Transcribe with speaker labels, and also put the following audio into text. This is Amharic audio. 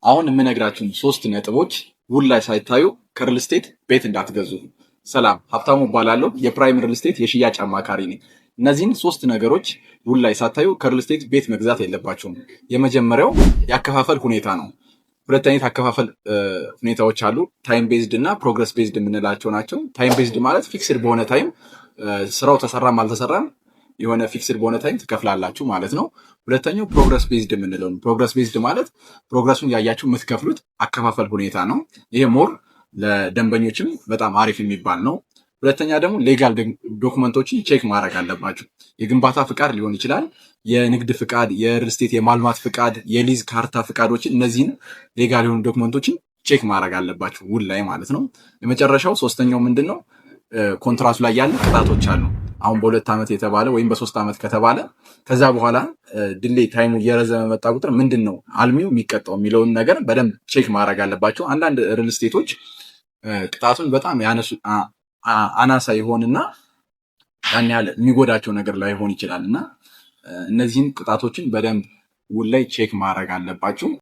Speaker 1: አሁን የምነግራችሁን 3 ነጥቦች ውል ላይ ሳይታዩ ከሪል ስቴት ቤት እንዳትገዙ። ሰላም፣ ሀብታሙ እባላለሁ። የፕራይም ሪል ስቴት የሽያጭ አማካሪ ነኝ። እነዚህን 3 ነገሮች ውል ላይ ሳታዩ ከሪል ስቴት ቤት መግዛት የለባችሁም። የመጀመሪያው የአከፋፈል ሁኔታ ነው። ሁለት አይነት አከፋፈል ሁኔታዎች አሉ። ታይም ቤዝድ እና ፕሮግረስ ቤዝድ የምንላቸው ናቸው። ታይም ቤዝድ ማለት ፊክስድ በሆነ ታይም ስራው ተሰራም አልተሰራም የሆነ ፊክስድ በሆነ ታይም ትከፍላላችሁ ማለት ነው። ሁለተኛው ፕሮግረስ ቤዝድ የምንለው ነው። ፕሮግረስ ቤዝድ ማለት ፕሮግረሱን ያያችሁ የምትከፍሉት አከፋፈል ሁኔታ ነው። ይሄ ሞር ለደንበኞችም በጣም አሪፍ የሚባል ነው። ሁለተኛ ደግሞ ሌጋል ዶክመንቶችን ቼክ ማድረግ አለባችሁ። የግንባታ ፍቃድ ሊሆን ይችላል፣ የንግድ ፍቃድ፣ የሪል ስቴት የማልማት ፍቃድ፣ የሊዝ ካርታ ፍቃዶችን፣ እነዚህን ሌጋል የሆኑ ዶክመንቶችን ቼክ ማድረግ አለባችሁ ውል ላይ ማለት ነው። የመጨረሻው ሶስተኛው ምንድን ነው? ኮንትራቱ ላይ ያለ ቅጣቶች አሉ። አሁን በ2 ዓመት የተባለ ወይም በ3 ዓመት ከተባለ ከዛ በኋላ ድሌይ ታይሙ እየረዘመ መጣ ቁጥር ምንድን ነው አልሚው የሚቀጣው የሚለውን ነገር በደንብ ቼክ ማድረግ አለባቸው። አንዳንድ ሪል ስቴቶች ቅጣቱን በጣም አናሳ ይሆንና ያን ያህል የሚጎዳቸው ነገር ላይሆን ይችላል እና እነዚህን ቅጣቶችን በደንብ ውል ላይ ቼክ ማድረግ አለባችሁ።